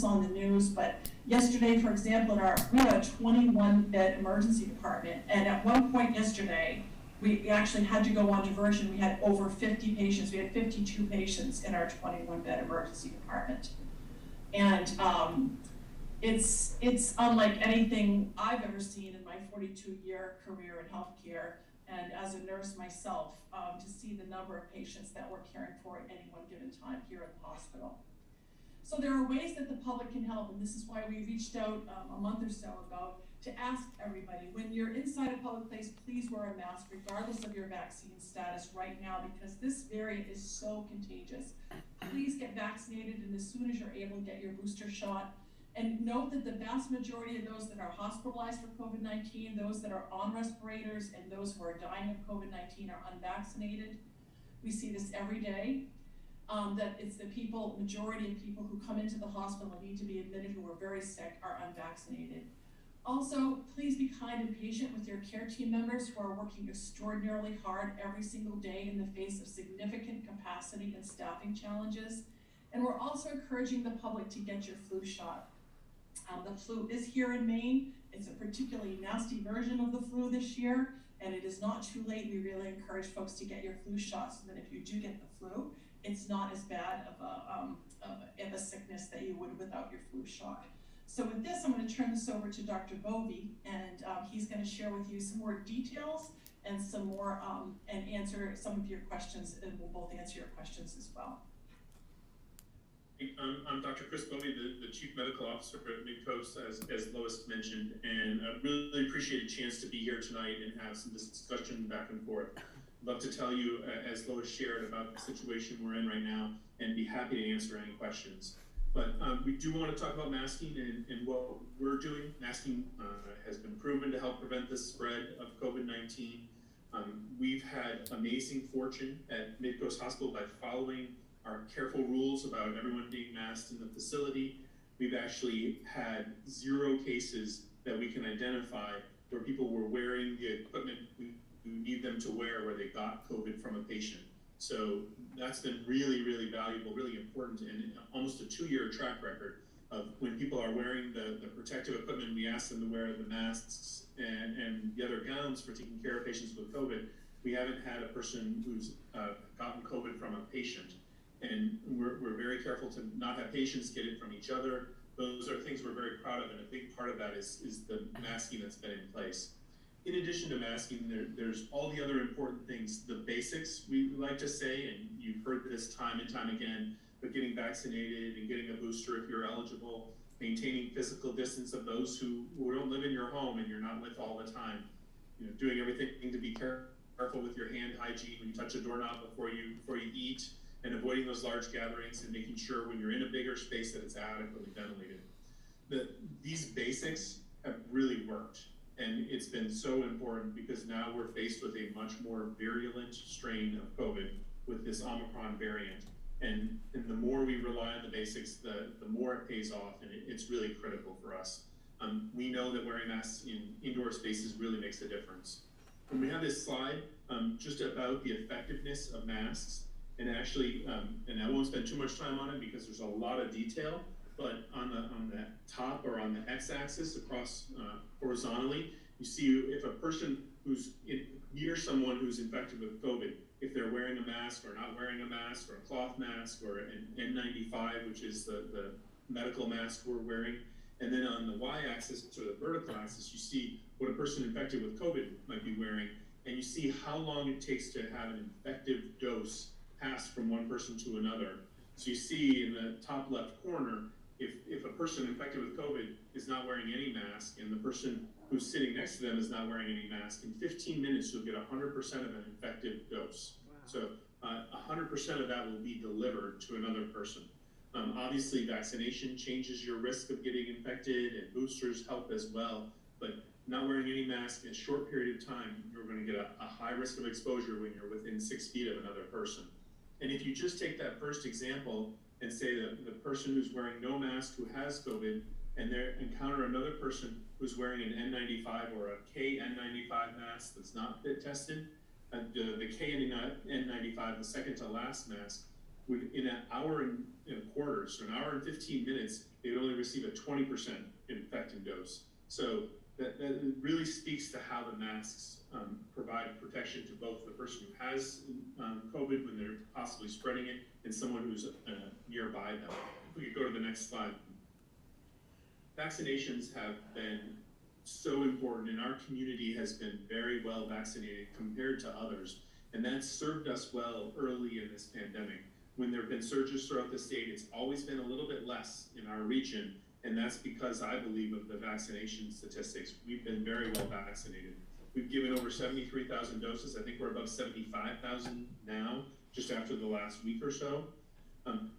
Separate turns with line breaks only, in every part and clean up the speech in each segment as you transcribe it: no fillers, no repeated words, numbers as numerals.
on the news, but yesterday, for example, we have a 21-bed emergency department, and at one point yesterday, we actually had to go on diversion. We had over 50 patients. We had 52 patients in our 21-bed emergency department. And it's unlike anything I've ever seen in my 42-year career in healthcare, and as a nurse myself, to see the number of patients that we're caring for at any one given time here at the hospital. So there are ways that the public can help, and this is why we reached out a month or so ago to ask everybody, when you're inside a public place, please wear a mask regardless of your vaccine status right now, because this variant is so contagious. Please get vaccinated, and as soon as you're able, get your booster shot. And note that the vast majority of those that are hospitalized for COVID-19, those that are on respirators, and those who are dying of COVID-19 are unvaccinated. We see this every day. That it's the majority of people who come into the hospital and need to be admitted who are very sick are unvaccinated. Also, please be kind and patient with your care team members who are working extraordinarily hard every single day in the face of significant capacity and staffing challenges. And we're also encouraging the public to get your flu shot. The flu is here in Maine. It's a particularly nasty version of the flu this year, and it is not too late. We really encourage folks to get your flu shot so that if you do get the flu, it's not as bad of a sickness that you would without your flu shot. So with this, I'm going to turn this over to Dr. Bovey, and he's going to share with you some more details and some more and answer some of your questions, and we'll both answer your questions as well.
I'm Dr. Chris Bovey, the Chief Medical Officer at Midcoast, as Lois mentioned, and I really appreciate a chance to be here tonight and have some discussion back and forth. I'd love to tell you, as Lois shared, about the situation we're in right now, and be happy to answer any questions. But we do want to talk about masking and what we're doing. Masking has been proven to help prevent the spread of COVID-19. We've had amazing fortune at Midcoast Hospital by following our careful rules about everyone being masked in the facility. We've actually had 0 cases that we can identify where people were wearing the equipment we need them to wear where they got COVID from a patient. So that's been really, really valuable, really important, and almost a 2-year track record of when people are wearing the protective equipment, we ask them to wear the masks and the other gowns for taking care of patients with COVID. We haven't had a person who's gotten COVID from a patient. And we're very careful to not have patients get it from each other. Those are things we're very proud of, and a big part of that is the masking that's been in place. In addition to masking, there's all the other important things, the basics we like to say, and you've heard this time and time again, but getting vaccinated and getting a booster if you're eligible, maintaining physical distance of those who don't live in your home and you're not with all the time, doing everything to be careful with your hand hygiene when you touch a doorknob before you eat, and avoiding those large gatherings and making sure when you're in a bigger space that it's adequately ventilated. These basics have really worked, and it's been so important because now we're faced with a much more virulent strain of COVID with this Omicron variant. And the more we rely on the basics, the more it pays off, and it's really critical for us. We know that wearing masks in indoor spaces really makes a difference. And we have this slide just about the effectiveness of masks. And actually, and I won't spend too much time on it because there's a lot of detail, but on the top or on the x-axis across horizontally, you see if a person who's near someone who's infected with COVID, if they're wearing a mask or not wearing a mask or a cloth mask or an N95, which is the medical mask we're wearing, and then on the y-axis or the vertical axis, you see what a person infected with COVID might be wearing, and you see how long it takes to have an effective dose passed from one person to another. So you see in the top left corner, if a person infected with COVID is not wearing any mask and the person who's sitting next to them is not wearing any mask, in 15 minutes you'll get 100% of an effective dose. Wow. So 100% of that will be delivered to another person. Obviously vaccination changes your risk of getting infected, and boosters help as well, but not wearing any mask in a short period of time, you're going to get a high risk of exposure when you're within 6 feet of another person. And if you just take that first example and say that the person who's wearing no mask who has COVID and they encounter another person who's wearing an N95 or a KN95 mask that's not fit tested, the KN95, the second to last mask, within an hour and a quarter, so an hour and 15 minutes, they would only receive a 20% infecting dose. So that really speaks to how the masks provide protection to both the person who has COVID when they're possibly spreading it and someone who's nearby them. If we could go to the next slide. Vaccinations have been so important, and our community has been very well vaccinated compared to others, and that's served us well early in this pandemic. When there have been surges throughout the state, it's always been a little bit less in our region, and that's because I believe of the vaccination statistics. We've been very well vaccinated. We've given over 73,000 doses. I think we're above 75,000 now, just after the last week or so.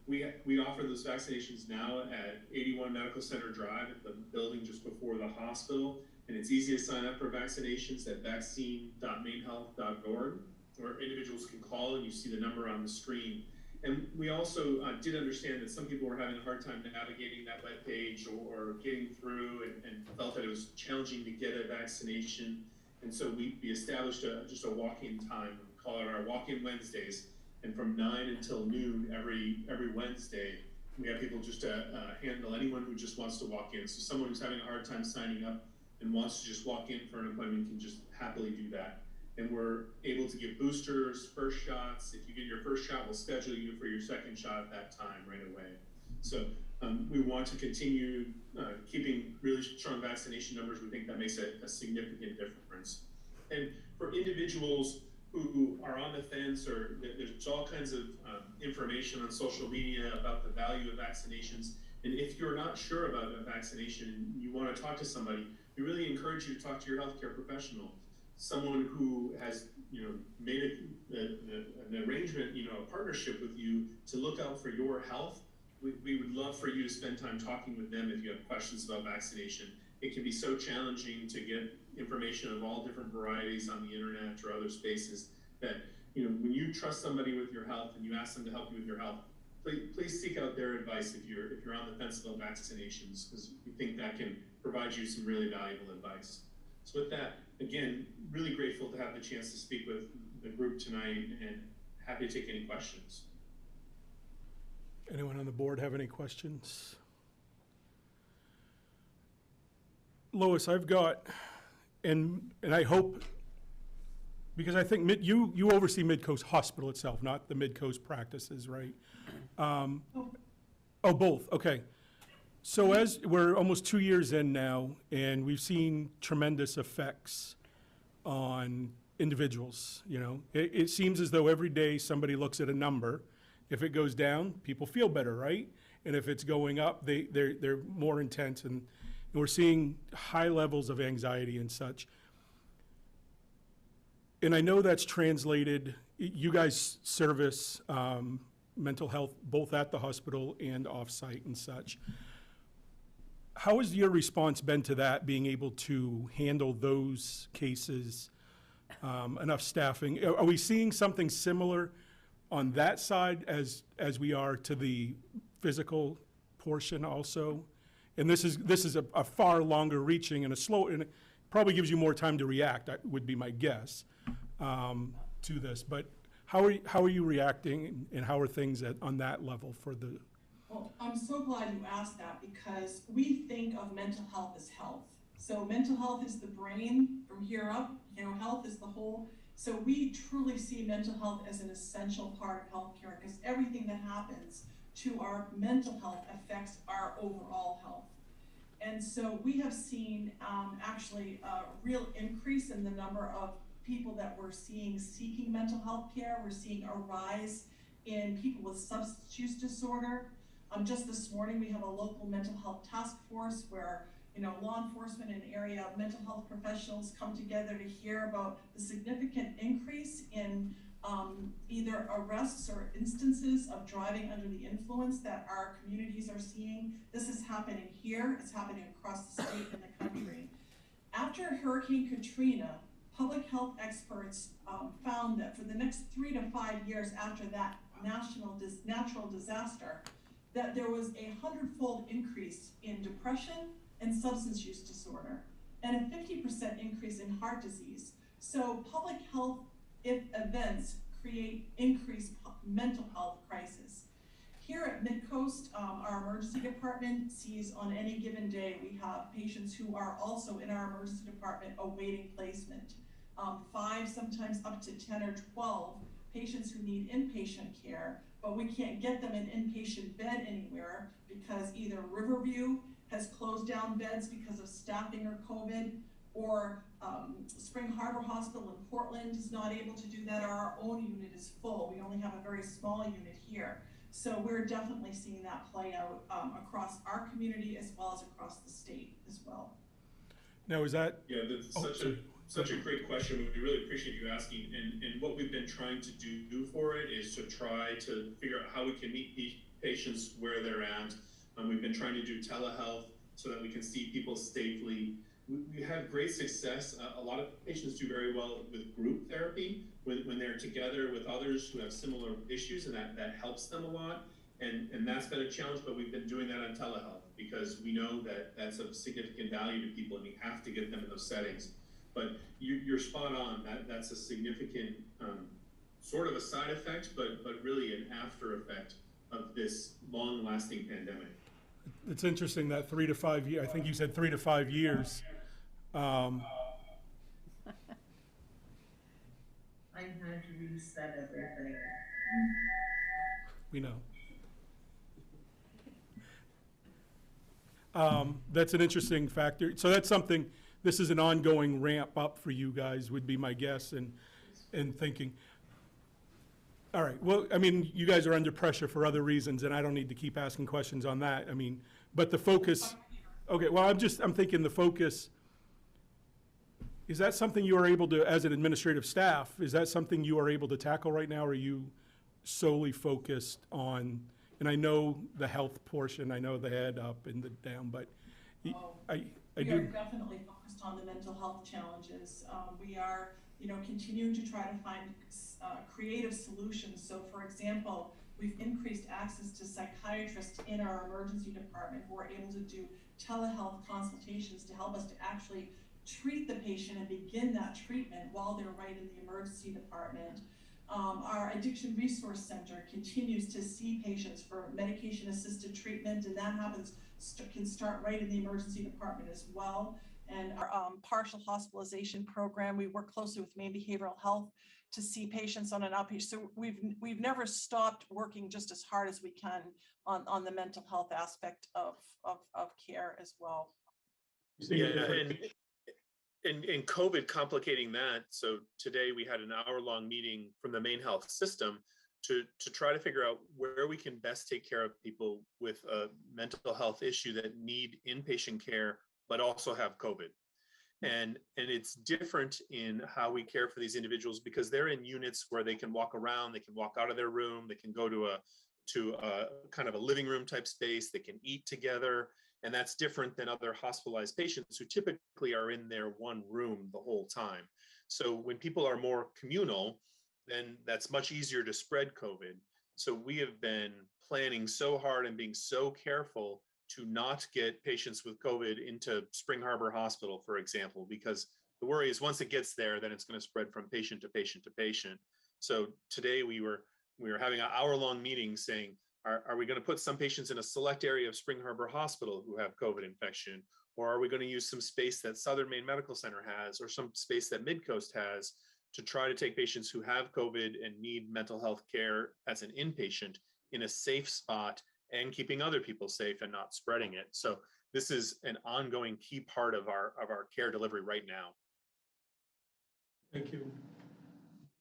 We offer those vaccinations now at 81 Medical Center Drive at the building just before the hospital. And it's easy to sign up for vaccinations at vaccine.mainehealth.org, where individuals can call and you see the number on the screen. And we also did understand that some people were having a hard time navigating that webpage or getting through and felt that it was challenging to get a vaccination. And so we established just a walk-in time. We call it our walk-in Wednesdays. And from 9 until noon every Wednesday, we have people just handle anyone who just wants to walk in. So someone who's having a hard time signing up and wants to just walk in for an appointment can just happily do that. And we're able to give boosters, first shots. If you get your first shot, we'll schedule you for your second shot at that time right away. So we want to continue keeping really strong vaccination numbers. We think that makes a significant difference. And for individuals who are on the fence, or there's all kinds of information on social media about the value of vaccinations. And if you're not sure about a vaccination and you want to talk to somebody, we really encourage you to talk to your healthcare professional, someone who has made an arrangement, a partnership with you to look out for your health. We would love for you to spend time talking with them if you have questions about vaccination. It can be so challenging to get information of all different varieties on the internet or other spaces that, when you trust somebody with your health and you ask them to help you with your health, please seek out their advice if you're on the fence about vaccinations, because we think that can provide you some really valuable advice. So with that, again, really grateful to have the chance to speak with the group tonight and happy to take any questions.
Anyone on the board have any questions? Lois, I've got, and I hope, because I think you oversee Midcoast Hospital itself, not the Midcoast practices, right? Oh, both, okay. So as we're almost 2 years in now, and we've seen tremendous effects on individuals, It seems as though every day somebody looks at a number. If it goes down, people feel better, right? And if it's going up, they're more intense, and we're seeing high levels of anxiety and such. And I know that's translated, you guys service mental health both at the hospital and off-site and such. How has your response been to that, being able to handle those cases, enough staffing? Are we seeing something similar on that side as we are to the physical portion also? And this is a far longer reaching and and it probably gives you more time to react, would be my guess, to this. But how are you reacting, and how are things on that level for the?
Well, I'm so glad you asked that, because we think of mental health as health. So mental health is the brain from here up, health is the whole. So we truly see mental health as an essential part of healthcare, because everything that happens to our mental health affects our overall health. And so we have seen actually a real increase in the number of people that we're seeking mental health care. We're seeing a rise in people with substance use disorder. Just this morning, we have a local mental health task force where law enforcement and area mental health professionals come together to hear about the significant increase in either arrests or instances of driving under the influence that our communities are seeing. This is happening here, it's happening across the state and the country. After Hurricane Katrina, public health experts found that for the next 3 to 5 years after that natural disaster, that there was a 100-fold increase in depression and substance use disorder, and a 50% increase in heart disease. So public health events create increased mental health crisis. Here at Midcoast, our emergency department sees on any given day, we have patients who are also in our emergency department awaiting placement. 5, sometimes up to 10 or 12 patients who need inpatient care, but we can't get them an inpatient bed anywhere because either Riverview has closed down beds because of staffing or COVID, or Spring Harbor Hospital in Portland is not able to do that, or our own unit is full. We only have a very small unit here. So we're definitely seeing that play out across our community as well as across the state as well.
Now, is that?
Yeah, that's such a great question. We really appreciate you asking. And what we've been trying to do for it is to try to figure out how we can meet patients where they're at. We've been trying to do telehealth so that we can see people safely. We have great success. A lot of patients do very well with group therapy when they're together with others who have similar issues, and that helps them a lot. And that's been a challenge, but we've been doing that on telehealth because we know that that's of significant value to people, and we have to get them in those settings. But you're spot on. That's a significant sort of a side effect, but really an after effect of this long-lasting pandemic.
It's interesting that 3 to 5 years, I think you said 3 to 5 years.
I had to reset everything.
We know. That's an interesting factor. So that's something, this is an ongoing ramp up for you guys, would be my guess and thinking. All right, well, I mean, you guys are under pressure for other reasons, and I don't need to keep asking questions on that. I mean, but the focus, okay, well, I'm thinking the focus, is that something you are able to, as an administrative staff, is that something you are able to tackle right now, or are you solely focused on, and I know the health portion, I know the head up and the down, but I
We
do.
are definitely focused on the mental health challenges. We are, continuing to try to find creative solutions. So, for example, we've increased access to psychiatrists in our emergency department who are able to do telehealth consultations to help us to actually treat the patient and begin that treatment while they're right in the emergency department. Our Addiction Resource Center continues to see patients for medication-assisted treatment, and that can start right in the emergency department as well. And our partial hospitalization program, we work closely with Maine Behavioral Health to see patients on an outpatient. So we've never stopped working just as hard as we can on the mental health aspect of care as well.
Yeah, and COVID complicating that. So today we had an hour-long meeting from the Maine Health system to try to figure out where we can best take care of people with a mental health issue that need inpatient care, but also have COVID. And it's different in how we care for these individuals because they're in units where they can walk around, they can walk out of their room, they can go to a kind of a living room type space, they can eat together. And that's different than other hospitalized patients who typically are in their one room the whole time. So when people are more communal, then that's much easier to spread COVID. So we have been planning so hard and being so careful to not get patients with COVID into Spring Harbor Hospital, for example, because the worry is once it gets there, then it's going to spread from patient to patient to patient. So today we were having an hour-long meeting saying, are we going to put some patients in a select area of Spring Harbor Hospital who have COVID infection? Or are we going to use some space that Southern Maine Medical Center has, or some space that Midcoast has, to try to take patients who have COVID and need mental health care as an inpatient in a safe spot and keeping other people safe and not spreading it? So this is an ongoing key part of our care delivery right now.
Thank you.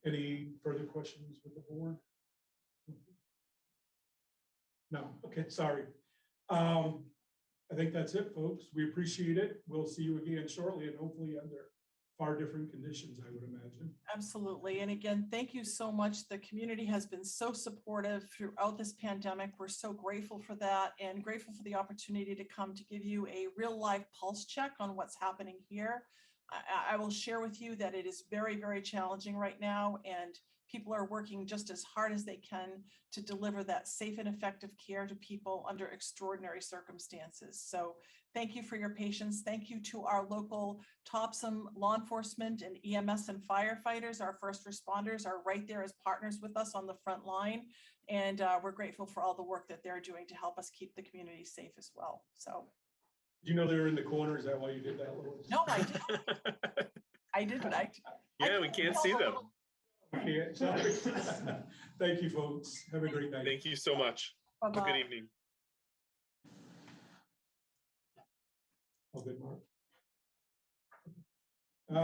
Any further questions with the board? No, okay, sorry. I think that's it, folks. We appreciate it. We'll see you again shortly, and hopefully under far different conditions, I would imagine.
Absolutely. And again, thank you so much. The community has been so supportive throughout this pandemic. We're so grateful for that, and grateful for the opportunity to come to give you a real life pulse check on what's happening here. I will share with you that it is very, very challenging right now, and people are working just as hard as they can to deliver that safe and effective care to people under extraordinary circumstances. So Thank you for your patience. Thank you to our local Topsham law enforcement and EMS and firefighters. Our first responders are right there as partners with us on the front line. And we're grateful for all the work that they're doing to help us keep the community safe as well. So.
Do you know they were in the corner? Is that why you did that, Lois?
No, I didn't. I didn't.
Yeah, we can't see them.
Okay, sorry. Thank you, folks. Have a great night.
Thank you so much. Have a good evening.
Oh, good, Mark.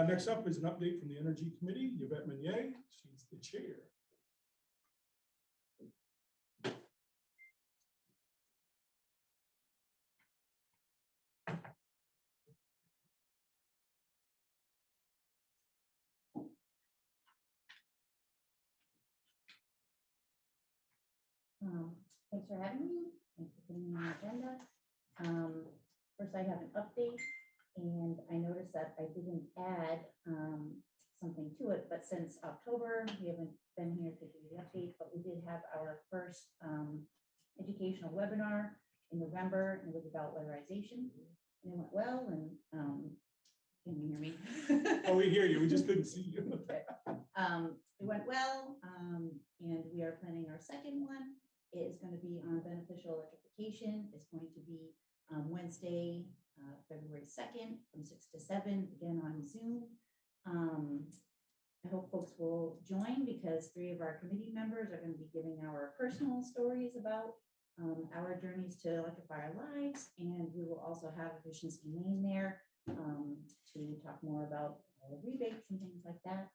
Next up is an update from the Energy Committee, Yvette Meunier. She's the chair.
Thanks for having me. Thanks for putting me on the agenda. First, I have an update, and I noticed that I didn't add something to it, but since October, we haven't been here to do the update, but we did have our first educational webinar in November, and it was about weatherization, and it went well, and can you hear me?
Oh, we hear you. We just couldn't see you.
It went well, and we are planning our second one. It is going to be on beneficial electrification. It's going to be Wednesday, February 2nd from 6 to 7, again on Zoom. I hope folks will join because 3 of our committee members are going to be giving our personal stories about our journeys to electrify our lives. And we will also have Efficiency Maine there to talk more about rebates and things like that.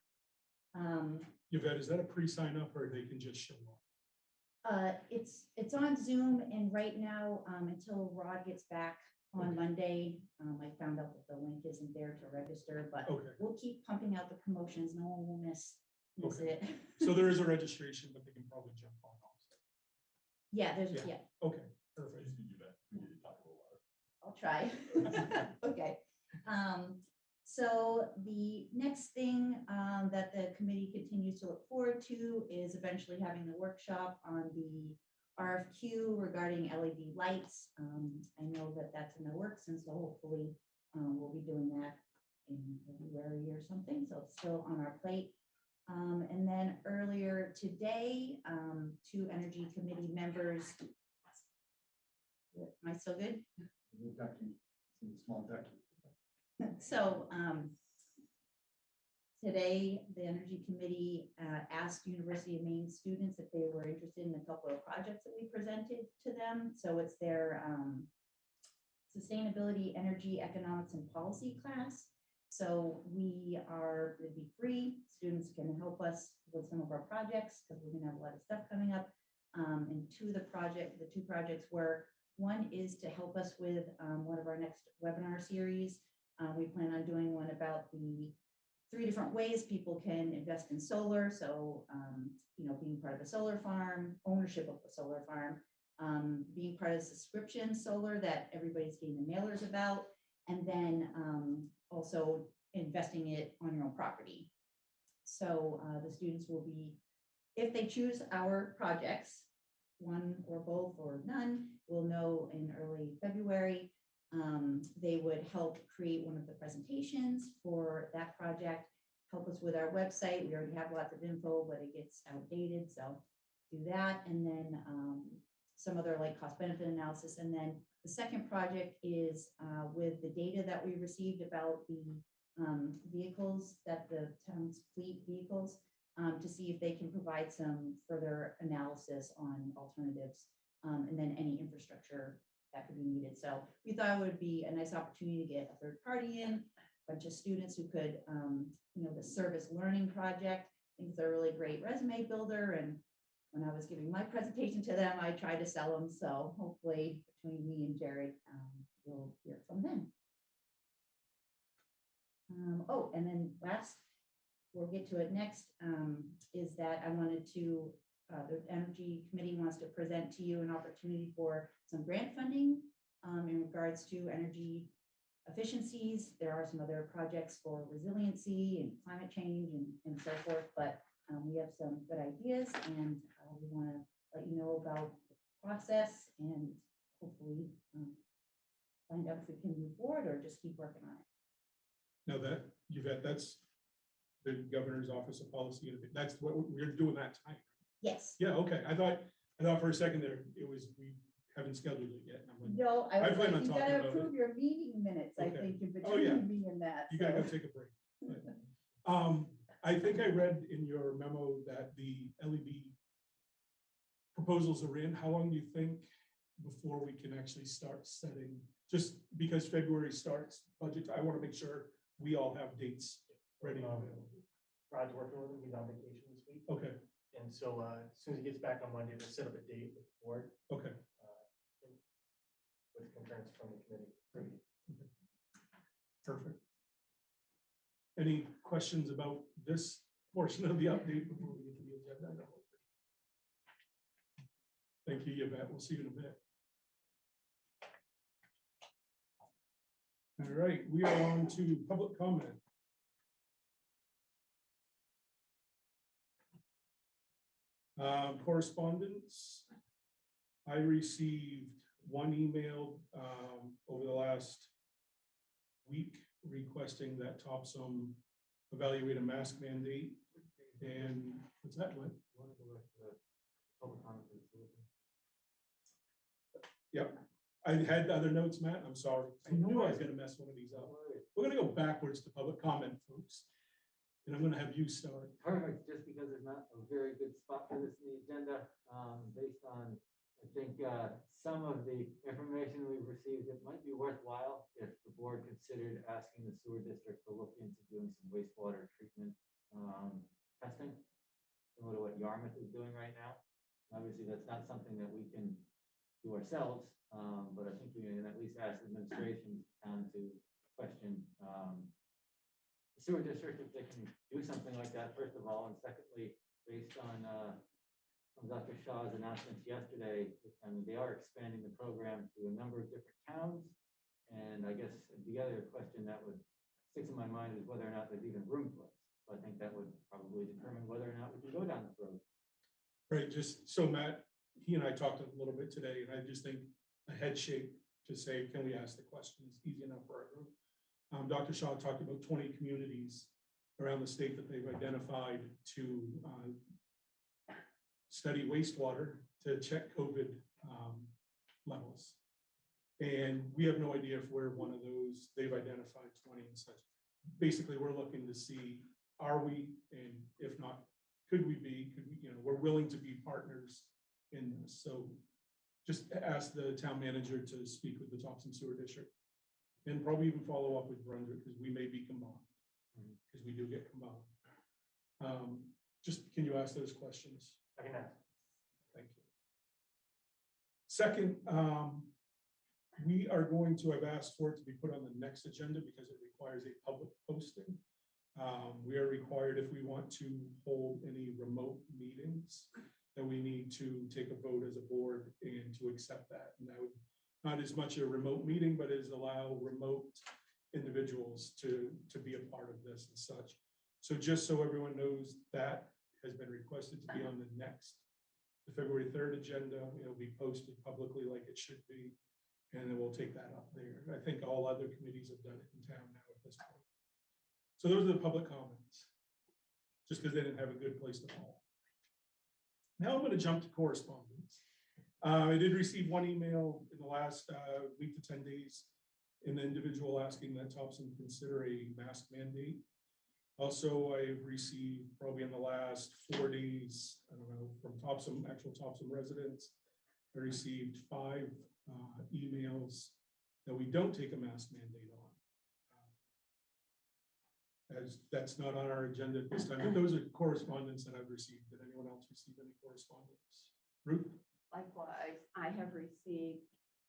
Yvette, is that a pre-sign up or they can just show up?
It's on Zoom, and right now, until Rod gets back on Monday, I found out that the link isn't there to register, but
Okay.
we'll keep pumping out the promotions. No one will miss
Okay.
it.
So there is a registration, but they can probably jump on also.
Yeah, there's
Yeah.
yeah.
Okay, perfect.
I'll try. Okay. So the next thing that the committee continues to look forward to is eventually having the workshop on the RFQ regarding LED lights. I know that that's in the works, and so hopefully we'll be doing that in February or something. So it's still on our plate. And then earlier today, 2 energy committee members. Am I still good?
Small deck.
So today, the Energy Committee asked University of Maine students if they were interested in a couple of projects that we presented to them. So it's their Sustainability, Energy, Economics, and Policy class. So it'd be free. Students can help us with some of our projects because we're gonna have a lot of stuff coming up. And the 2 projects were, one is to help us with one of our next webinar series. We plan on doing one about the 3 different ways people can invest in solar. So, being part of a solar farm, ownership of a solar farm, being part of subscription solar that everybody's getting the mailers about, and then also investing it on your own property. So the students will be, if they choose our projects, one or both or none, we'll know in early February. They would help create one of the presentations for that project, help us with our website. We already have lots of info, but it gets outdated, so do that. And then some other like cost benefit analysis. And then the second project is with the data that we received about the vehicles, that the town's fleet vehicles, to see if they can provide some further analysis on alternatives, and then any infrastructure that could be needed. So we thought it would be a nice opportunity to get a 3rd party in, a bunch of students who could, the service learning project. I think it's a really great resume builder. And when I was giving my presentation to them, I tried to sell them. So hopefully between me and Jared, you'll hear from them. And then last, we'll get to it next, is that I wanted to, the Energy Committee wants to present to you an opportunity for some grant funding in regards to energy efficiencies. There are some other projects for resiliency and climate change and so forth, but we have some good ideas, and we want to let you know about the process and hopefully find out if we can move forward or just keep working on it.
Now that, Yvette, that's the governor's office of policy, and that's what we're doing that tonight.
Yes.
Yeah, okay, I thought for a second there, it was, we haven't scheduled it yet. And I'm like,
No, I
I
was
plan
like,
on
you
talking
gotta
about
approve your meeting minutes, I
Okay.
think, in
Oh, yeah.
between me and that.
you gotta
so.
go take a break. I think I read in your memo that the LED proposals are in. How long do you think before we can actually start setting, just because February starts budget, I want to make sure we all have dates ready and available.
Rod's working with him, he's on vacation this week,
Okay,
and so as soon as he gets back on Monday, we'll set up a date with the board
okay.
with concurrence from the committee.
Perfect. Any questions about this portion of the update before we get to the agenda? Thank you, Yvette. We'll see you in a bit. All right, we are on to public comment. Correspondence. I received one email over the last week requesting that Topsham evaluate a mask mandate. And what's that, what? Yep, I had other notes, Matt, I'm sorry. I knew I was gonna mess one of these up. We're gonna go backwards to public comment, folks. And I'm gonna have you start.
Perfect, just because there's not a very good spot for this in the agenda, based on, I think, some of the information we've received, it might be worthwhile if the board considered asking the sewer district to look into doing some wastewater treatment, testing, similar to what Yarmouth is doing right now. Obviously, that's not something that we can do ourselves, but I think we can at least ask administration to question, the sewer district, if they can do something like that, first of all, and secondly, based on Dr. Shaw's announcements yesterday, I mean, they are expanding the program to a number of different towns. And I guess the other question that would stick in my mind is whether or not there's even room for it. So I think that would probably determine whether or not we can go down this road.
Right, just so Matt, he and I talked a little bit today, and I just think a head shake to say, can we ask the question is easy enough for our group. Dr. Shaw talked about 20 communities around the state that they've identified to study wastewater to check COVID levels. And we have no idea if we're one of those. They've identified 20 and such. Basically, we're looking to see, are we, and if not, could we be, we're willing to be partners in this. So just ask the town manager to speak with the Topsham Sewer District and probably even follow up with Brunswick, because we may be combined, because we do get combined. Just, can you ask those questions?
I can ask.
Thank you. Second, we are going to have asked for it to be put on the next agenda because it requires a public posting. We are required, if we want to hold any remote meetings, that we need to take a vote as a board and to accept that. And that would not as much a remote meeting, but is allow remote individuals to be a part of this and such. So just so everyone knows, that has been requested to be on the next, the February 3rd agenda. It'll be posted publicly like it should be. And then we'll take that up there. I think all other committees have done it in town now at this point. So those are the public comments, just because they didn't have a good place to fall. Now I'm going to jump to correspondence. I did receive one email in the last week to 10 days, an individual asking that Topsham consider a mask mandate. Also, I've received probably in the last 4 days, I don't know, from Topsham, actual Topsham residents, I received 5 emails that we don't take a mask mandate on. As that's not on our agenda at this time, but those are correspondence that I've received. Did anyone else receive any correspondence? Ruth?
Likewise, I have received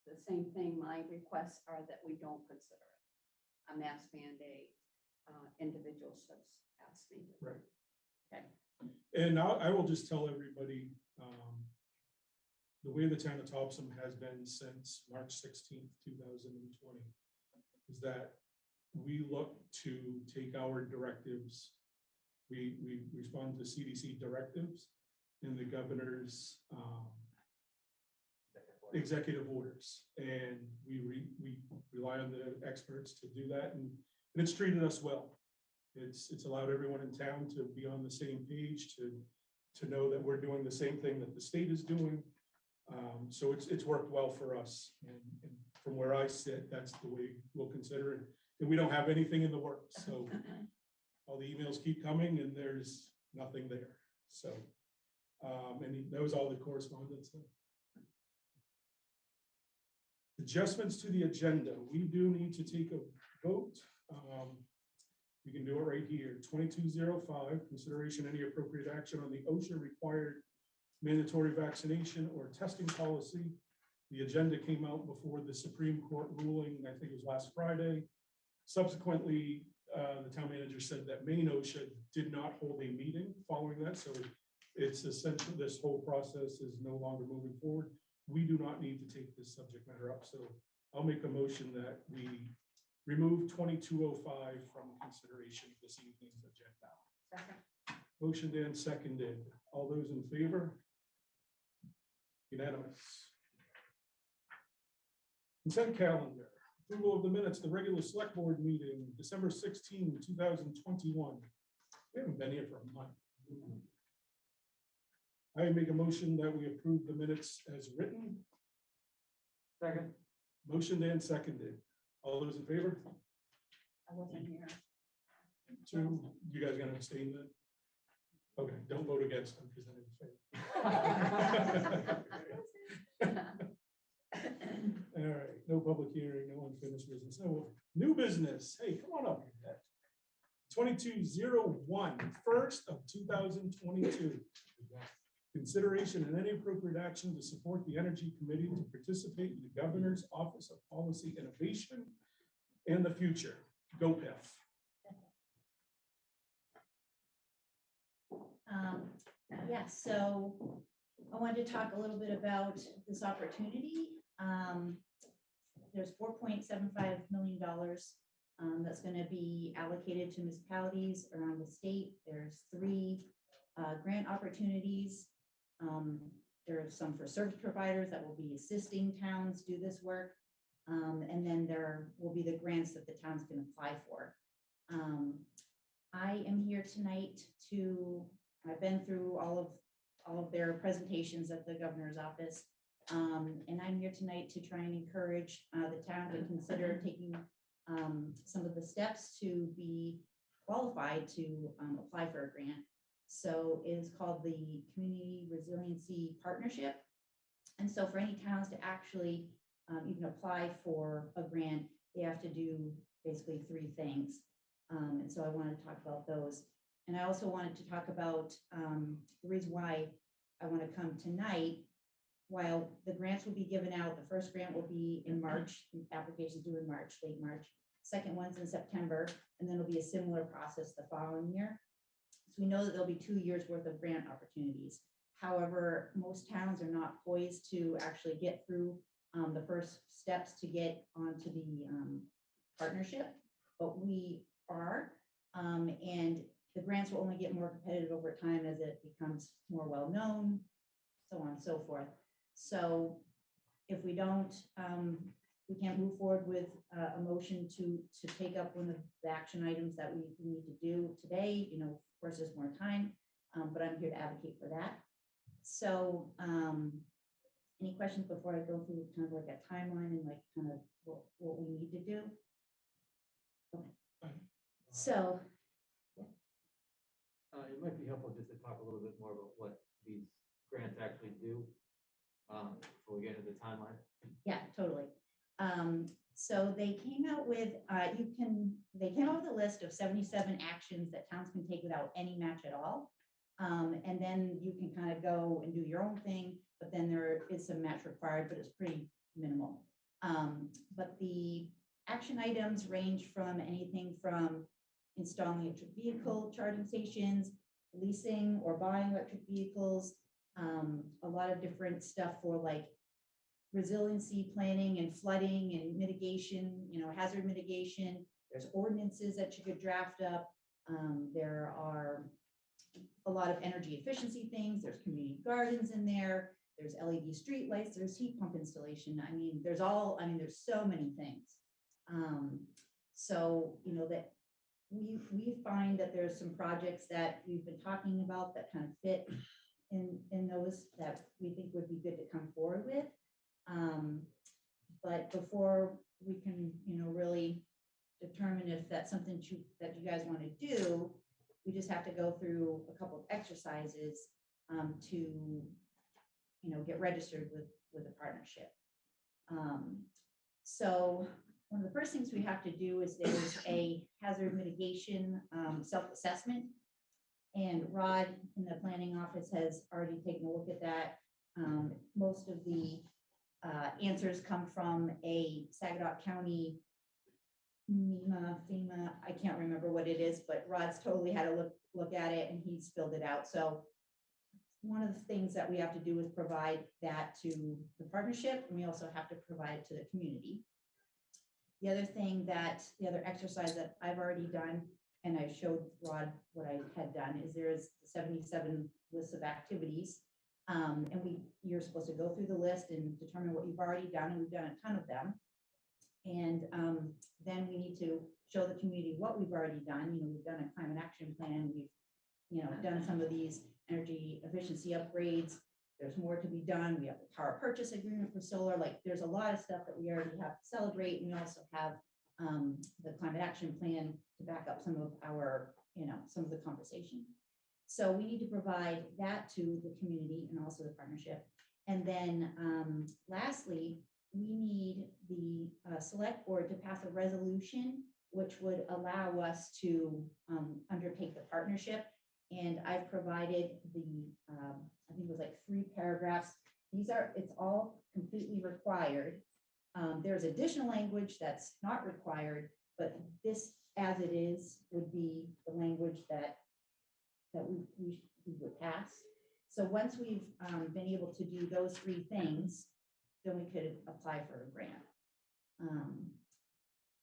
the same thing. My requests are that we don't consider it a mask mandate. Individuals have asked me to.
Right.
Okay.
And I will just tell everybody, the way the town of Topsham has been since March 16th, 2020, is that we look to take our directives. We respond to CDC directives and the governor's executive orders. And we rely on the experts to do that, and it's treated us well. It's allowed everyone in town to be on the same page, to know that we're doing the same thing that the state is doing. So it's worked well for us, and from where I sit, that's the way we'll consider it. And we don't have anything in the works, so all the emails keep coming and there's nothing there. So, and that was all the correspondence. Adjustments to the agenda. We do need to take a vote. We can do it right here. 2205, consideration any appropriate action on the OSHA required mandatory vaccination or testing policy. The agenda came out before the Supreme Court ruling, I think it was last Friday. Subsequently, the town manager said that Maine OSHA did not hold a meeting following that, so it's essentially this whole process is no longer moving forward. We do not need to take this subject matter up, so I'll make a motion that we remove 2205 from consideration of this evening's agenda.
Second.
Motion and seconded. All those in favor? Unanimous. Consent calendar. Approval of the minutes, the regular select board meeting, December 16, 2021. We haven't been here for a month. I make a motion that we approve the minutes as written.
Second.
Motion and seconded. All those in favor?
I wasn't here.
Two, you guys gonna abstain then? Okay, don't vote against them because I didn't say. All right, no public hearing, no unfinished business. No new business. Hey, come on up. 2201, first of 2022. Consideration and any appropriate action to support the Energy Committee to participate in the Governor's Office of Policy Innovation and the Future. Go PIF.
Yeah, so I wanted to talk a little bit about this opportunity. There's $4.75 million that's going to be allocated to municipalities around the state. There's 3 grant opportunities. There are some for service providers that will be assisting towns do this work. And then there will be the grants that the towns can apply for. I am here tonight I've been through all of their presentations at the governor's office. And I'm here tonight to try and encourage the town to consider taking some of the steps to be qualified to apply for a grant. So it is called the Community Resiliency Partnership. And so for any towns to actually even apply for a grant, they have to do basically 3 things. And so I wanted to talk about those. And I also wanted to talk about the reason why I want to come tonight. While the grants will be given out, the first grant will be in March, applications due in March, late March. Second one's in September, and then it'll be a similar process the following year. So we know that there'll be 2 years worth of grant opportunities. However, most towns are not poised to actually get through the first steps to get onto the partnership, but we are, and the grants will only get more competitive over time as it becomes more well-known, so on and so forth. So if we don't, we can't move forward with a motion to take up one of the action items that we need to do today. You know, of course, there's more time, but I'm here to advocate for that. So any questions before I go through kind of like a timeline and like kind of what we need to do? Okay. So.
It might be helpful just to talk a little bit more about what these grants actually do before we get into the timeline.
Yeah, totally. So they came out with, they came out with a list of 77 actions that towns can take without any match at all. And then you can kind of go and do your own thing, but then there is some match required, but it's pretty minimal. But the action items range from anything from installing electric vehicle charging stations, leasing or buying electric vehicles, a lot of different stuff for like resiliency planning and flooding and mitigation, you know, hazard mitigation. There's ordinances that you could draft up. There are a lot of energy efficiency things. There's community gardens in there. there's LED street lights, there's heat pump installation. I mean, there's so many things. So, you know, that we find that there's some projects that we've been talking about that kind of fit in those that we think would be good to come forward with. But before we can, you know, really determine if that's something that you guys want to do, we just have to go through a couple of exercises to, you know, get registered with the partnership. So one of the first things we have to do is there's a hazard mitigation self-assessment. And Rod in the planning office has already taken a look at that. Most of the answers come from a Saginaw County FEMA, I can't remember what it is, but Rod's totally had a look at it and he's filled it out. So one of the things that we have to do is provide that to the partnership, and we also have to provide it to the community. The other exercise that I've already done, and I showed Rod what I had done, is there's 77 lists of activities. And you're supposed to go through the list and determine what you've already done, and we've done a ton of them. And then we need to show the community what we've already done. You know, we've done a climate action plan. We've, you know, done some of these energy efficiency upgrades. There's more to be done. We have the power purchase agreement for solar. Like, there's a lot of stuff that we already have to celebrate. And we also have the climate action plan to back up some of our, you know, some of the conversation. So we need to provide that to the community and also the partnership. And then lastly, we need the select board to pass a resolution which would allow us to undertake the partnership. And I've provided the, I think it was like 3 paragraphs. It's all completely required. There's additional language that's not required, but this as it is would be the language that we would pass. So once we've been able to do those 3 things, then we could apply for a grant.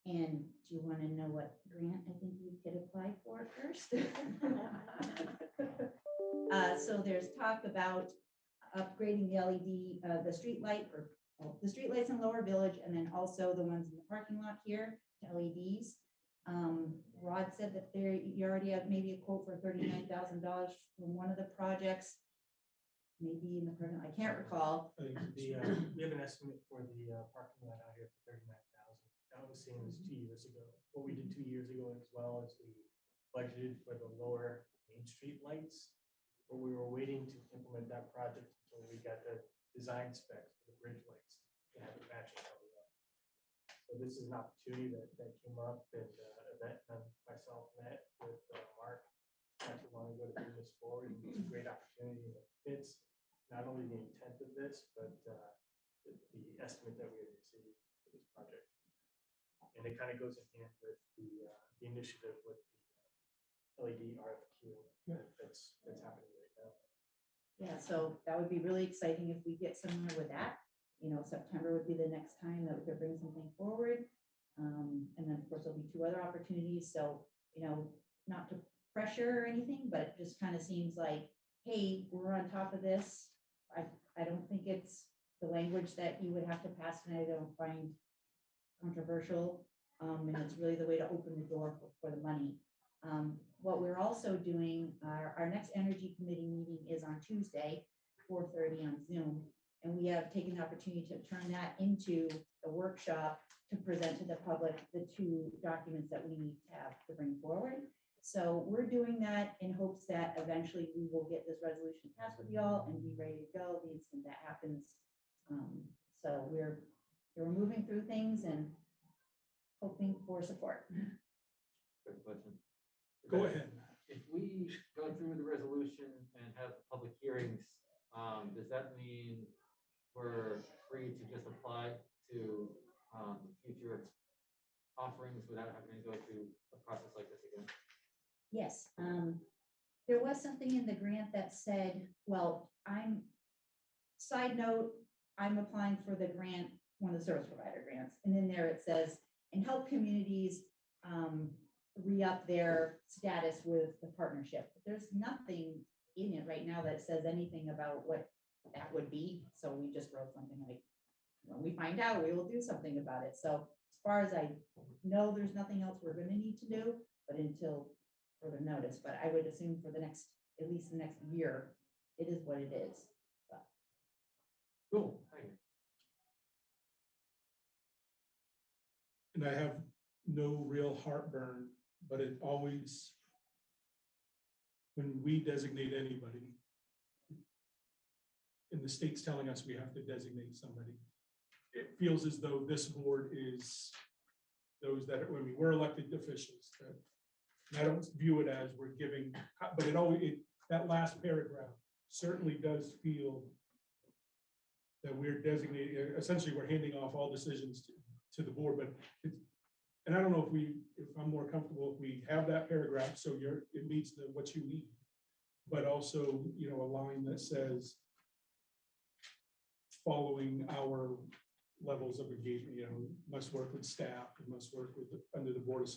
And do you want to know what grant I think we could apply for first? So there's talk about upgrading the LED, the street light, or the street lights in Lower Village, and then also the ones in the parking lot here to LEDs. Rod said that you already have maybe a quote for $39,000 from one of the projects. Maybe in the present, I can't recall.
We have an estimate for the parking lot out here for $39,000. That was seen as 2 years ago. What we did 2 years ago as well as we budgeted for the lower Main Street lights, but we were waiting to implement that project until we got the design specs for the bridge lights to have it matching coming up. So this is an opportunity that came up, and myself met with Mark not too long ago to bring this forward. And it's a great opportunity that fits not only the intent of this, but the estimate that we had received for this project. And it kind of goes in hand with the initiative with the LED RFQ that's happening right now.
Yeah, so that would be really exciting if we get somewhere with that. You know, September would be the next time that we could bring something forward. And then of course there'll be 2 other opportunities. So, you know, not to pressure or anything, but it just kind of seems like, hey, we're on top of this. I don't think it's the language that you would have to pass tonight. I don't find controversial. And it's really the way to open the door for the money. What we're also doing, our next energy committee meeting is on Tuesday, 4:30 on Zoom. And we have taken the opportunity to turn that into a workshop to present to the public the 2 documents that we need to have to bring forward. So we're doing that in hopes that eventually we will get this resolution passed with y'all and be ready to go the instant that happens. So we're moving through things and hoping for support.
Good question.
Go ahead.
If we go through the resolution and have public hearings, does that mean we're free to just apply to future offerings without having to go through a process like this again?
Yes, there was something in the grant that said, well, side note, I'm applying for the grant, one of the service provider grants, and in there it says, and help communities re-up their status with the partnership. But there's nothing in it right now that says anything about what that would be. So we just wrote something like, when we find out, we will do something about it. So as far as I know, there's nothing else we're gonna need to do, but until further notice, but I would assume for the next, at least the next year, it is what it is.
Cool, thank you.
And I have no real heartburn, but it always, when we designate anybody, and the state's telling us we have to designate somebody, it feels as though this board is those that, I mean, we're elected officials. And I don't view it as we're giving, but it always, that last paragraph certainly does feel that we're designating, essentially, we're handing off all decisions to the board, but it's, and I don't know if I'm more comfortable if we have that paragraph, so it meets what you need, but also, you know, a line that says, following our levels of engagement, you know, must work with staff, and must work with, under the board of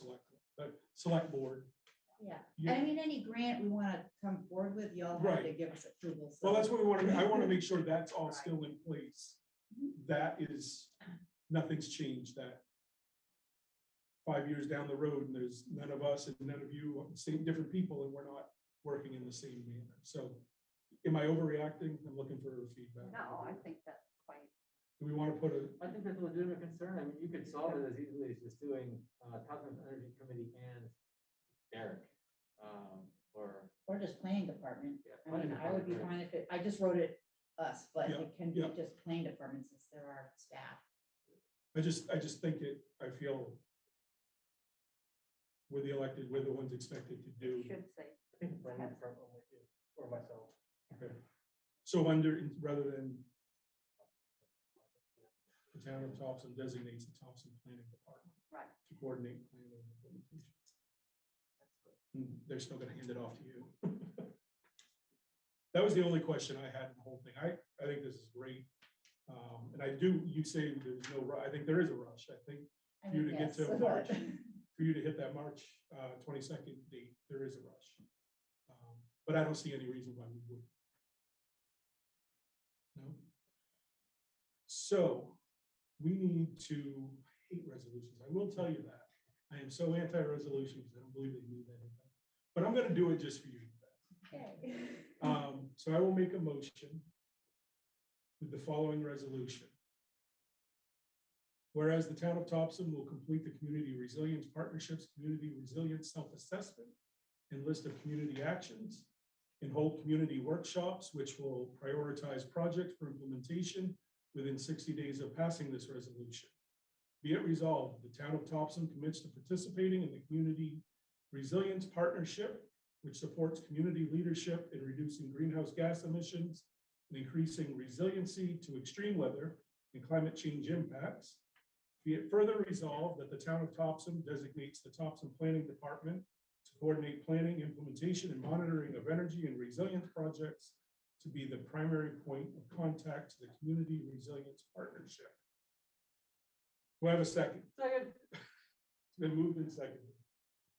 select board.
Yeah,
Yeah.
and I mean, any grant we want to come forward with, y'all have to
Right.
give us approval.
Well,
so-
that's what we want to, I want to make sure that's all
Right.
still in place.
Mhm.
That is, nothing's changed, that 5 years down the road, and there's none of us and none of you, same, different people, and we're not working in the same manner. So am I overreacting? I'm looking for feedback.
No, I think that's quite,
Do we want to put a,
I think that's a legitimate concern. I mean, you could solve it as easily as just doing Topsham Energy Committee and Eric. Or
just planning department.
Yeah,
I mean,
planning
I would be
department,
fine if I just wrote it us, but
Yeah,
it can be
yeah.
just planning department since there are staff.
I just think it, I feel we're the elected, we're the ones expected to do.
should say,
I think Brendan from with you or myself.
Okay. So under, rather than the town of Topsham designates the Topsham Planning Department
right,
to coordinate planning and implementation.
that's good.
They're still gonna hand it off to you. That was the only question I had in the whole thing. I think this is great. And I do, you say there's no, I think there is a rush. I think
I
for you
mean,
to get
yes,
to
but-
March, for you to hit that March 22nd date, there is a rush. But I don't see any reason why we would. No. So we need to, I hate resolutions. I will tell you that. I am so anti-resolution because I don't believe they mean anything. But I'm gonna do it just for you.
Okay.
So I will make a motion with the following resolution. Whereas the town of Topsham will complete the Community Resilience Partnerships, Community Resilience Self-Assessment, and list of community actions, and hold community workshops, which will prioritize projects for implementation within 60 days of passing this resolution. Be it resolved, the town of Topsham commits to participating in the Community Resilience Partnership, which supports community leadership in reducing greenhouse gas emissions and increasing resiliency to extreme weather and climate change impacts. Be it further resolved that the town of Topsham designates the Topsham Planning Department to coordinate planning, implementation, and monitoring of energy and resilience projects to be the primary point of contact to the Community Resilience Partnership. Do I have a second?
second,
It's been moved and seconded.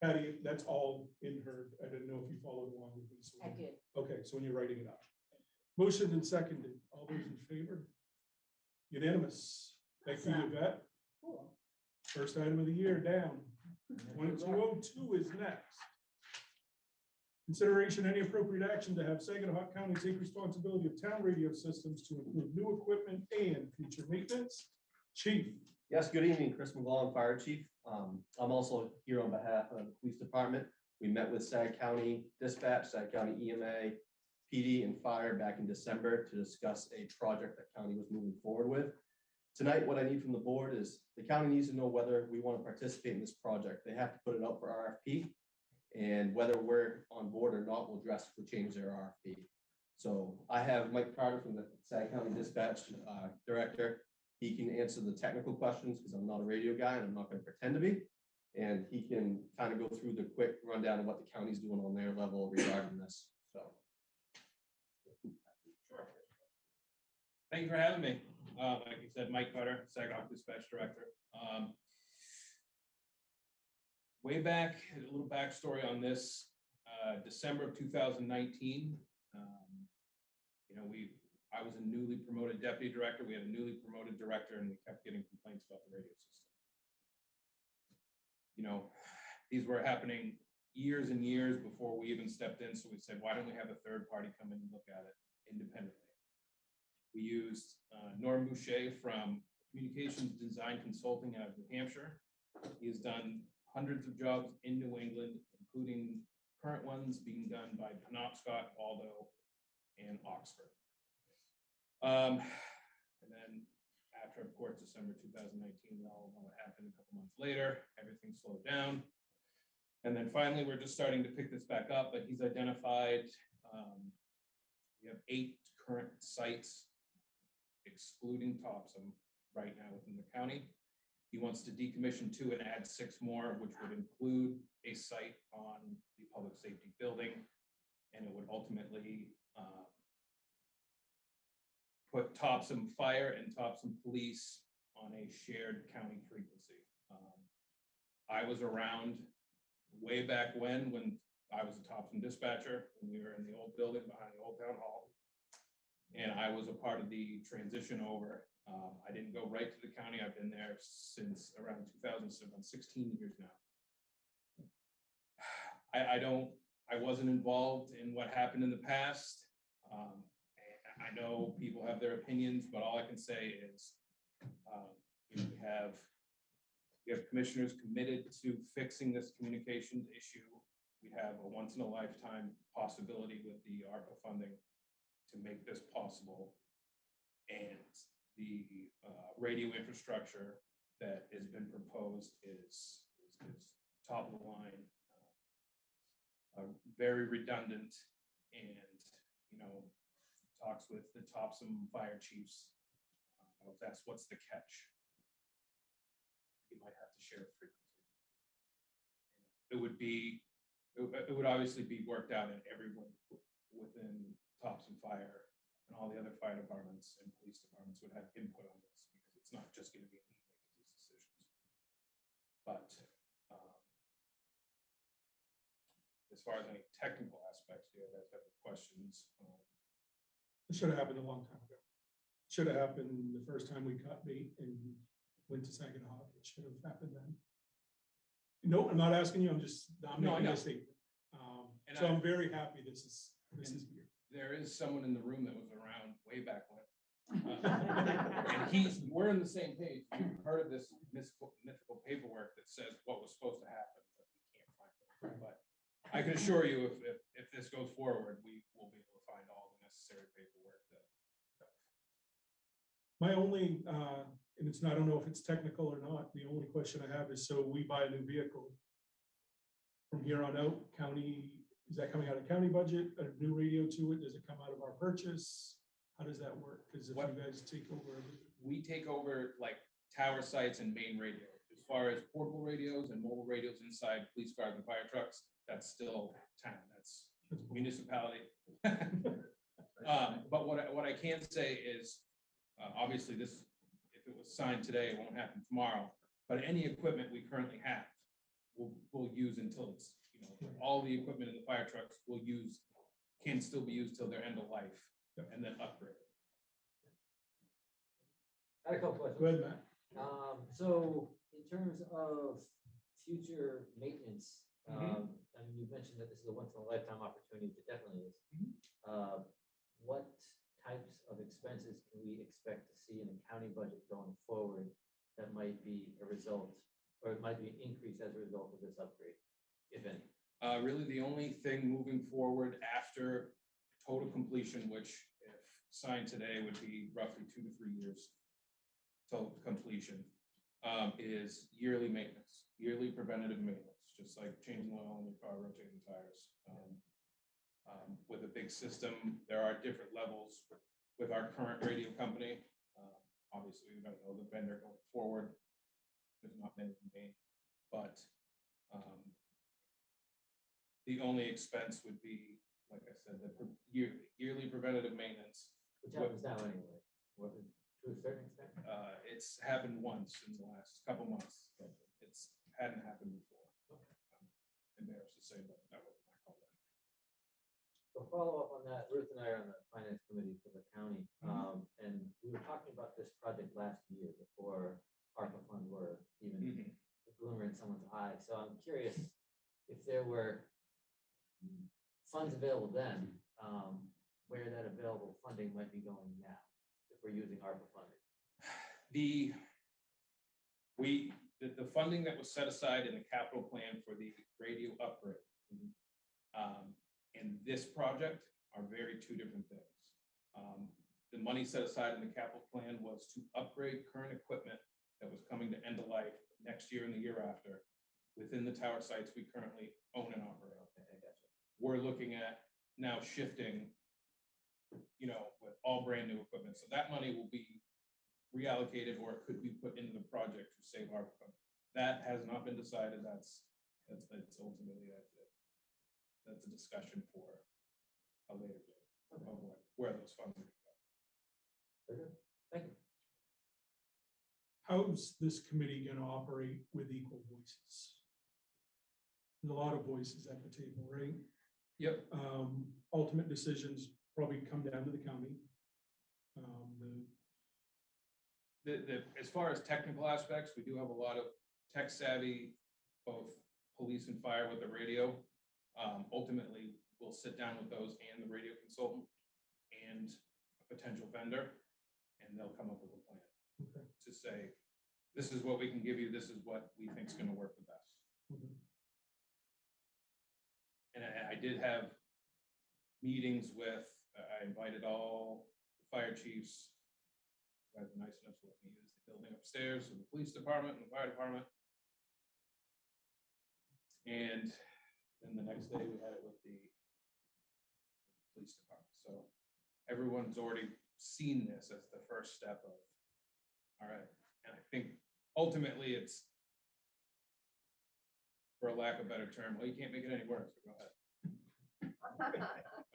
Patty, that's all in her. I didn't know if you followed along with me. So
I did.
Okay, so when you're writing it up. Motion and seconded. All those in favor? Unanimous. Thank you,
Awesome.
Yvette.
Cool.
First item of the year down. 2202 is next. Consideration any appropriate action to have Saginaw County take responsibility of town radio systems to include new equipment and future maintenance. Chief.
Yes, good evening, Chris McGlaughlin, Fire Chief. I'm also here on behalf of the Police Department. We met with Sag County Dispatch, Sag County EMA, PD, and Fire back in December to discuss a project that county was moving forward with. Tonight, what I need from the board is the county needs to know whether we want to participate in this project. They have to put it out for RFP, and whether we're on board or not will drastically change their RFP. So I have Mike Carter from the Sag County Dispatch Director. He can answer the technical questions because I'm not a radio guy and I'm not going to pretend to be. And he can kind of go through the quick rundown of what the county's doing on their level regarding this. So.
Sure. Thank you for having me. Like you said, Mike Cutter, Saginaw Dispatch Director. Way back, a little backstory on this, December of 2019. I was a newly promoted deputy director. We had a newly promoted director, and we kept getting complaints about the radio system. You know, these were happening years and years before we even stepped in. So we said, why don't we have a third party come in and look at it independently? We used Norm Boucher from Communications Design Consulting out of New Hampshire. He has done hundreds of jobs in New England, including current ones being done by Penobscot, Aldo, and Oxford. And then after, of course, December 2019, we all know what happened a couple months later, everything slowed down. And then finally, we're just starting to pick this back up, but he's identified, we have 8 current sites, excluding Topsham, right now within the county. He wants to decommission 2 and add 6 more, which would include a site on the public safety building. And it would ultimately put Topsham Fire and Topsham Police on a shared county frequency. I was around way back when I was a Topsham dispatcher, when we were in the old building behind the old town hall. And I was a part of the transition over. I didn't go right to the county. I've been there since around 2007, 16 years now. I wasn't involved in what happened in the past. I know people have their opinions, but all I can say is we have commissioners committed to fixing this communications issue. We have a once in a lifetime possibility with the ARPA funding to make this possible. And the radio infrastructure that has been proposed is top of the line, very redundant, and talks with the Topsham fire chiefs. I was asked, what's the catch? You might have to share frequency. It would obviously be worked out, and everyone within Topsham Fire and all the other fire departments and police departments would have input on this, because it's not just going to be me making these decisions. But as far as any technical aspects, do you guys have any questions?
It should have happened a long time ago. Should have happened the first time we cut bait and went to Saginaw. It should have happened then. No, I'm not asking you. I'm making a statement. So I'm very happy this is here.
There is someone in the room that was around way back when. And we're on the same page. We've heard of this mythical paperwork that says what was supposed to happen, but we can't find it. But I can assure you, if this goes forward, we will be able to find all the necessary paperwork.
My only, and it's not, I don't know if it's technical or not, the only question I have is, so we buy a new vehicle. From here on out, county, is that coming out of county budget, a new radio to it? Does it come out of our purchase? How does that work? Because if you guys take over everything.
We take over like tower sites and main radio. As far as portable radios and mobile radios inside police cars and fire trucks, that's still town. That's municipality. But what I can say is, obviously this, if it was signed today, it won't happen tomorrow. But any equipment we currently have, we'll use until it's, all the equipment in the fire trucks can still be used till their end of life, and then upgrade.
I had a couple questions.
Go ahead, Matt.
So in terms of future maintenance, I mean, you mentioned that this is a once in a lifetime opportunity, which it definitely is. What types of expenses can we expect to see in the county budget going forward that might be a result, or it might be an increase as a result of this upgrade, if any?
Really, the only thing moving forward after total completion, which if signed today would be roughly 2 to 3 years till completion, is yearly maintenance, yearly preventative maintenance, just like changing oil in your car, rotating tires. With a big system, there are different levels with our current radio company. Obviously, we don't know the vendor going forward. There's not many named, but the only expense would be, like I said, the yearly preventative maintenance.
Which happens now anyway, to a certain extent?
It's happened once in the last couple months. It's hadn't happened before. I'm embarrassed to say, but that wasn't my call.
So follow up on that, Ruth and I are on the finance committee for the county, and we were talking about this project last year before ARPA funds were even a glimmer in someone's eye. So I'm curious if there were funds available then, where that available funding might be going now, if we're using ARPA funding.
The funding that was set aside in the capital plan for the radio upgrade and this project are two different things. The money set aside in the capital plan was to upgrade current equipment that was coming to end of life next year and the year after within the tower sites we currently own and operate. We're looking at now shifting, with all brand new equipment. So that money will be reallocated, or it could be put into the project to save our fund. That has not been decided. That's ultimately that's a discussion for a later date of where those funds are going to go.
Very good. Thank you.
How's this committee going to operate with equal voices? There's a lot of voices at the table, right?
Yep.
Ultimate decisions probably come down to the county.
As far as technical aspects, we do have a lot of tech savvy, both police and fire with the radio. Ultimately, we'll sit down with those and the radio consultant and a potential vendor, and they'll come up with a plan to say, this is what we can give you, this is what we think is going to work the best. And I did have meetings with, I invited all the fire chiefs who had the nice enough to let me use the building upstairs of the police department and the fire department. And then the next day we had it with the police department. So everyone's already seen this as the first step of, all right. And I think ultimately it's, for a lack of a better term, well, you can't make it any worse, so go ahead.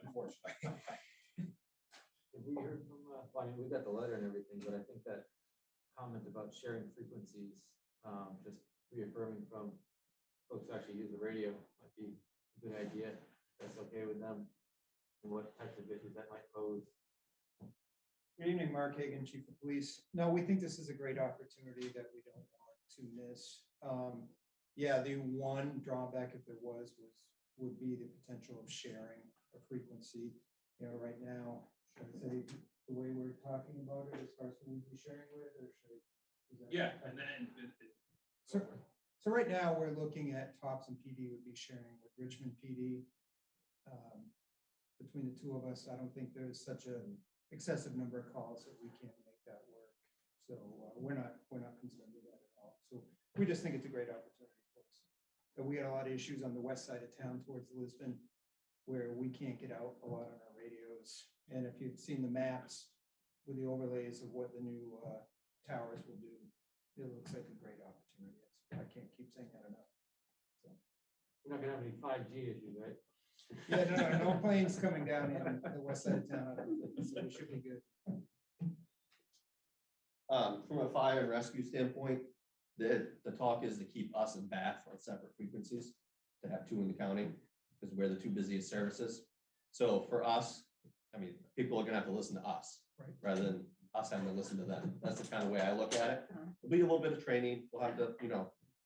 Unfortunately.
Have we heard from, we got the letter and everything, but I think that comment about sharing frequencies, just reaffirming from folks who actually use the radio might be a good idea. That's okay with them, and what types of issues that might pose.
Good evening, Mark Hagan, Chief of Police. No, we think this is a great opportunity that we don't want to miss. Yeah, the one drawback, if there would be the potential of sharing a frequency. Right now, should I say the way we're talking about it as far as who we'd be sharing with, or should?
Yeah, and then
So right now, we're looking at Topsham PD would be sharing with Richmond PD. Between the two of us, I don't think there's such an excessive number of calls that we can't make that work. So we're not concerned with that at all. So we just think it's a great opportunity for us. But we had a lot of issues on the west side of town towards Lisbon, where we can't get out a lot on our radios. And if you've seen the maps with the overlays of what the new towers will do, it looks like a great opportunity. I can't keep saying that enough. So.
We're not gonna have any 5G issues, right?
Yeah, no planes coming down in the west side of town, so we should be good.
From a fire and rescue standpoint, the talk is to keep us and Bath on separate frequencies, to have two in the county, because we're the two busiest services. So for us, I mean, people are gonna have to listen to us,
right,
rather than us having to listen to them. That's the kind of way I look at it. There'll be a little bit of training. We'll have to,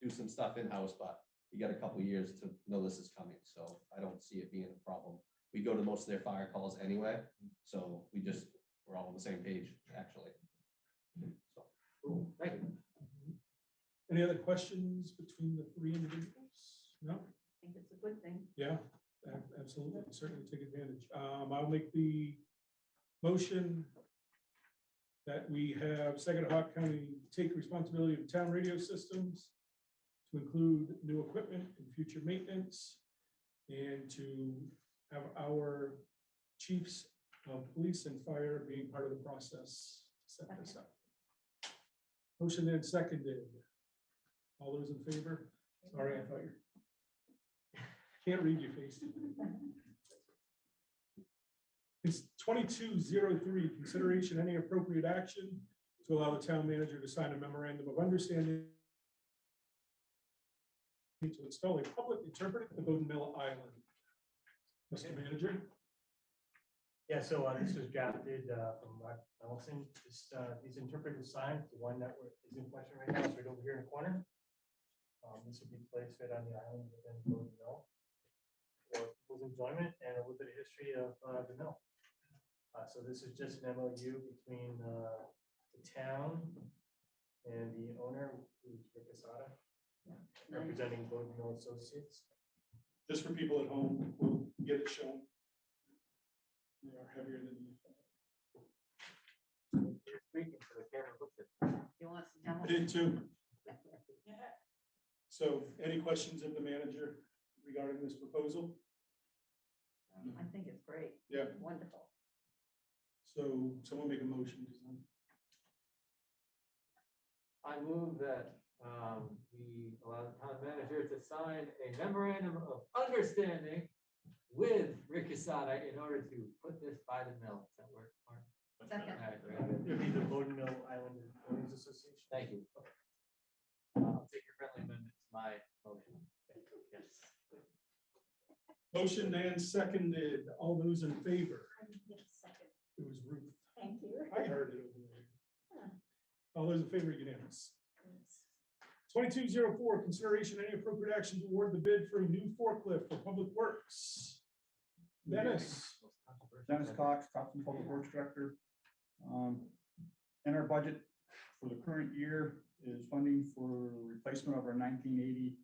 do some stuff in-house, but you got a couple years to know this is coming. So I don't see it being a problem. We go to most of their fire calls anyway. So we're all on the same page, actually. So.
Cool. Thank you.
Any other questions between the three individuals? No?
I think it's a good thing.
Yeah, absolutely. Certainly take advantage. I'll make the motion that we have Saginaw County take responsibility of town radio systems to include new equipment and future maintenance, and to have our chiefs of police and fire being part of the process to set this up. Motion and seconded. All those in favor? Sorry, I thought can't read your face. It's 2203, consideration any appropriate action to allow the town manager to sign a memorandum of understanding to install a public interpreter at the Bowden Mill Island. Mr. Manager?
Yeah, so this was drafted from Rob Ellison. These interpretive signs, the one that is in question right now is right over here in the corner. This would be placed right on the island within Golden Mill for people's enjoyment and a little bit of history of the mill. So this is just an MOU between the town and the owner, who's Rick Asada, representing Golden Mill Associates.
Just for people at home, we'll get it shown. They are heavier than you thought.
You're speaking to the camera, looks at.
He wants to tell
I
us.
did too. So any questions of the manager regarding this proposal?
I think it's great.
Yeah.
Wonderful.
So someone make a motion.
I move that we allow the town manager to sign a memorandum of understanding with Rick Asada in order to put this by the mill. Does that work, Mark?
Second.
All right, very good.
It'll be the Golden Mill Island Owners Association.
Thank you. I'll take your friendly amendment to my motion. Yes.
Motion and seconded. All those in favor?
Second.
It was Ruth.
Thank you.
I heard it over there. All those in favor, unanimous. 2204, consideration any appropriate action to award the bid for a new forklift for Public Works. Dennis.
Dennis Cox, Topsham Public Works Director. In our budget for the current year is funding for replacement of our 1980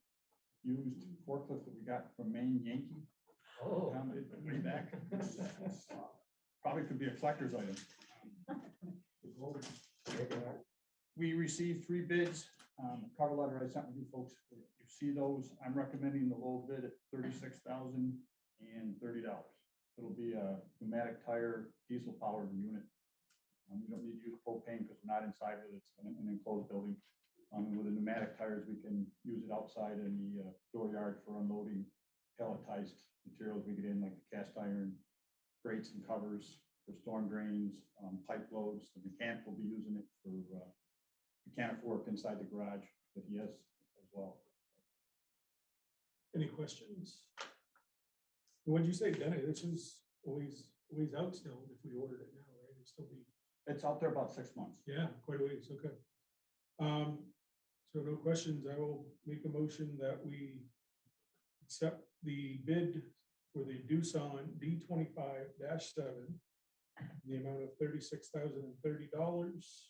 used forklift that we got from Maine Yankee.
Oh.
Way back. Probably could be a collector's item. We received 3 bids. Cover letter I sent with you folks. You see those. I'm recommending the low bid at $36,030. It'll be a pneumatic tire, diesel powered unit. We don't need to use propane because we're not inside of it. It's an enclosed building. With the pneumatic tires, we can use it outside in the dooryard for unloading pelletized materials we get in, like the cast iron grates and covers for storm drains, pipe loads. The mechanic will be using it for mechanic work inside the garage that he has as well.
Any questions? What'd you say, Denny? This is always out still if we ordered it now, right? It'd still be.
It's out there about 6 months.
Yeah, quite a ways, okay. So no questions, I will make a motion that we accept the bid for the Doosan D25-7, in the amount of $36,030.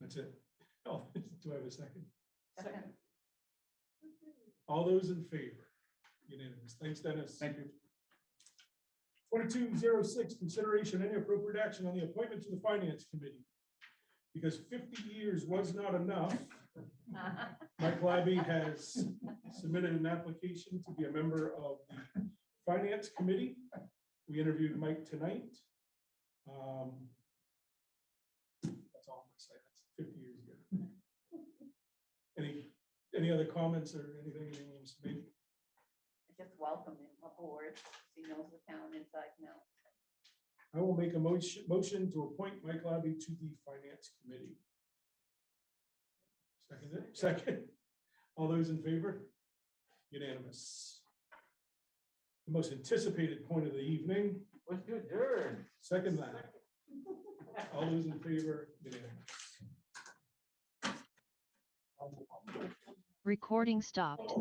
That's it. Oh, do I have a second?
Second.
All those in favor? Unanimous. Thanks, Dennis.
Thank you.
2206, consideration any appropriate action on the appointment to the Finance Committee. Because 50 years was not enough, Mike Labby has submitted an application to be a member of the Finance Committee. We interviewed Mike tonight. That's all I'm gonna say. That's 50 years ago. Any other comments or anything you want to make?
Just welcome him aboard. He knows the town inside and out.
I will make a motion to appoint Mike Labby to the Finance Committee. Second. All those in favor? Unanimous. The most anticipated point of the evening.
Let's do adjourn.
Second that. All those in favor? Unanimous.
Recording stopped.